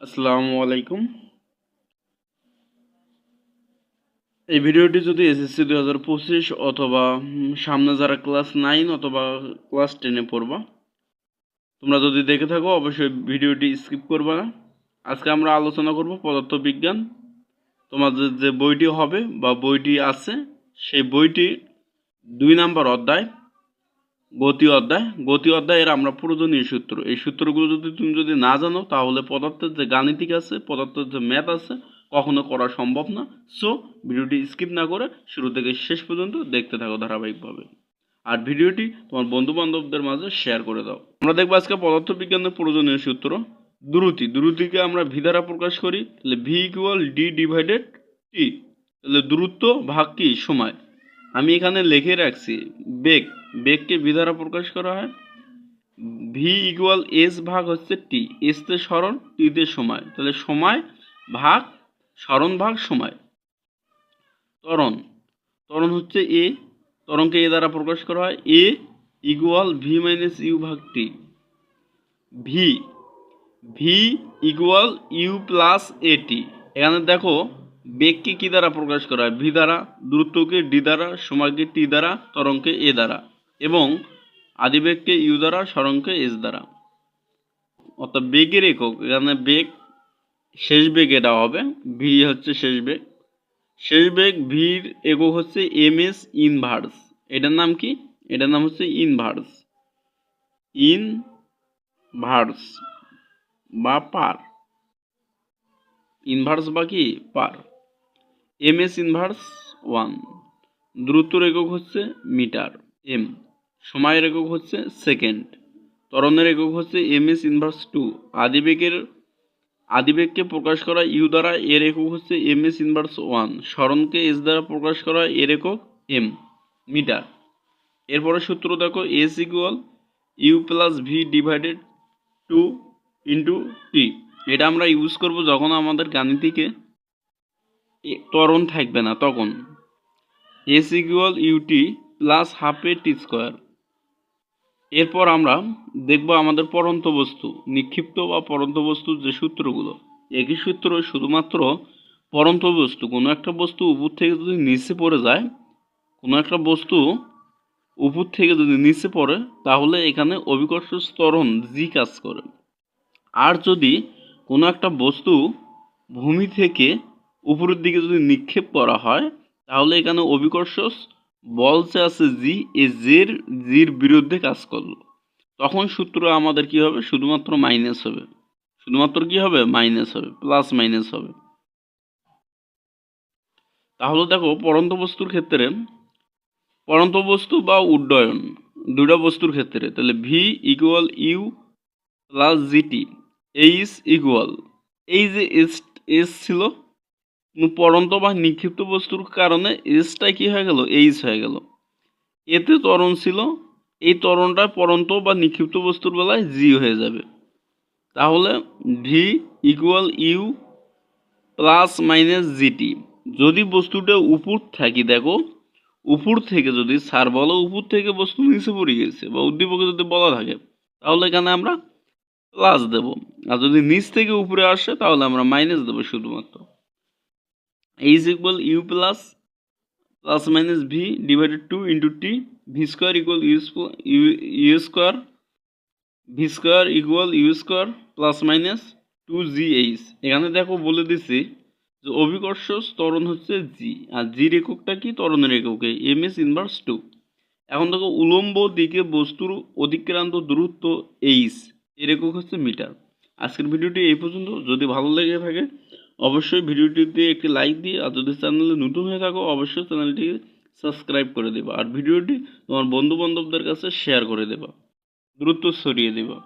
আসসালামু আলাইকুম। এই ভিডিওটি যদি এসএসসি 2025 অথবা সামনে যারা ক্লাস 9 অথবা ক্লাস 10 এ পড়বা, তোমরা যদি দেখে থাকো অবশ্যই ভিডিওটি স্কিপ করবে না। আজকে আমরা আলোচনা করব পদার্থবিজ্ঞান। তোমাদের যে বইটি হবে বা বইটি আছে সেই বইটি 2 নাম্বার অধ্যায় গতি অধ্যায়ের আমরা প্রয়োজনীয় সূত্র, এই সূত্রগুলো তুমি যদি না জানো তাহলে পদার্থের যে গাণিতিক আছে, পদার্থের যে ম্যাথ আছে কখনো করা সম্ভব না। সো ভিডিওটি স্কিপ না করে শুরু থেকে শেষ পর্যন্ত দেখতে থাকো ধারাবাহিকভাবে, আর ভিডিওটি তোমার বন্ধু বান্ধবদের মাঝে শেয়ার করে দাও। আমরা দেখবো আজকে পদার্থবিজ্ঞানের প্রয়োজনীয় সূত্র দ্রুতিকে আমরা ভি দ্বারা প্রকাশ করি, তাহলে ভি ইকুয়াল ডি ডিভাইডেড টি। তাহলে দূরত্ব ভাগ কি সময়। আমি এখানে লিখে রাখছি বেগকে ভি দ্বারা প্রকাশ করা হয়। ভি ইকুয়াল এস ভাগ হচ্ছে টি, এস তে সরণ, টি তে সময়, তাহলে সময় ভাগ সরণ ভাগ সময়। ত্বরণ হচ্ছে এ, ত্বরণকে এ দ্বারা প্রকাশ করা হয়। এ ইকুয়াল ভি মাইনাস ইউ ভাগ টি। ভি ইকুয়াল ইউ প্লাস এ টি। এখানে দেখো বেগকে কি দ্বারা প্রকাশ করা হয়, ভি দ্বারা, দূরত্বকে ডি দ্বারা, সময়কে টি দ্বারা, ত্বরণকে এ দ্বারা, এবং আদিবেগকে ইউ দ্বারা, সরণকে এস দ্বারা। অর্থাৎ বেগের একক, এখানে বেগ শেষ বেগ এটা হবে, ভি হচ্ছে শেষ বেগ ভির একক হচ্ছে এম এস ইনভার্স। এটার নাম কি? এটার নাম হচ্ছে ইনভার্স বা পার। ইনভার্স বা কি পার। M s inverse 1। দ্রুতর একক হচ্ছে মিটার এম। সময়ের একক হচ্ছে সেকেন্ড। ত্বরণের একক হচ্ছে এম এস ইনভার্স 2। আদিবেগকে প্রকাশ করা ইউ দ্বারা, এর একক হচ্ছে এম এস ইনভার্স 1। সরণকে এস দ্বারা প্রকাশ করা, এর একক এম মিটার। এরপরে সূত্র দেখো, s equal you plus v divided 2 into t. এটা আমরা ইউজ করব যখন আমাদের গাণিতিকে ত্বরণ থাকবে না তখন। S equal u t plus half a t square. এরপর আমরা দেখব আমাদের পরন্ত বস্তু, নিক্ষিপ্ত বা পরন্ত বস্তুর যে সূত্রগুলো। একই সূত্র, শুধুমাত্র পরন্ত বস্তু, কোনো একটা বস্তু উপর থেকে যদি নিচে পড়ে যায়, তাহলে এখানে অভিকর্ষ ত্বরণ জি কাজ করে। আর যদি কোনো একটা বস্তু ভূমি থেকে উপরের দিকে যদি নিক্ষেপ করা হয়, তাহলে এখানে অভিকর্ষ বল যে আছে জি, এই জির বিরুদ্ধে কাজ করলো, তখন সূত্র আমাদের কি হবে? শুধুমাত্র মাইনাস হবে। প্লাস মাইনাস হবে। তাহলে দেখো পরন্ত বস্তু বা উড্ডয়ন দুটা বস্তুর ক্ষেত্রে, তাহলে V equal you plus G T. H equal, এই যে এস ছিল পরন্ত বা নিক্ষিপ্ত বস্তুর কারণে, এসটা কি হয়ে গেল? এইচ হয়ে গেল। এতে ত্বরণ ছিল, এই ত্বরণটা পরন্ত বা নিক্ষিপ্ত বস্তুর বেলায় জি হয়ে যাবে। তাহলে V equal you plus minus G T. যদি বস্তুটা উপর থাকি, দেখো উপর থেকে যদি স্যার বলো উপর থেকে বস্তু নিচে পড়ে গেছে বা উদ্দীপকে যদি বলা থাকে, তাহলে এখানে আমরা প্লাস দেব। আর যদি নিচ থেকে উপরে আসে তাহলে আমরা মাইনাস দেবো শুধুমাত্র। H equal you plus minus V divided 2 into T. V square equal U square plus minus 2gh। এখানে দেখো বলে দিছি যে অভিকর্ষ ত্বরণ হচ্ছে জি, আর জির এককটা কি? ত্বরণের এককে এম এস ইনভার্স 2। এখন দেখো উলম্ব দিকে বস্তুর অতিক্রান্ত দূরত্ব এইচ, এর একক হচ্ছে মিটার। আজকের ভিডিওটি এই পর্যন্ত। যদি ভালো লেগে থাকে অবশ্যই ভিডিওটিতে একটি লাইক দিয়ে, আর যদি চ্যানেলে নতুন হয়ে থাকো অবশ্যই চ্যানেলটি সাবস্ক্রাইব করে দেবা, আর ভিডিওটি তোমার বন্ধু বান্ধবদের কাছে শেয়ার করে দেবা, দ্রুত ছড়িয়ে দেবা।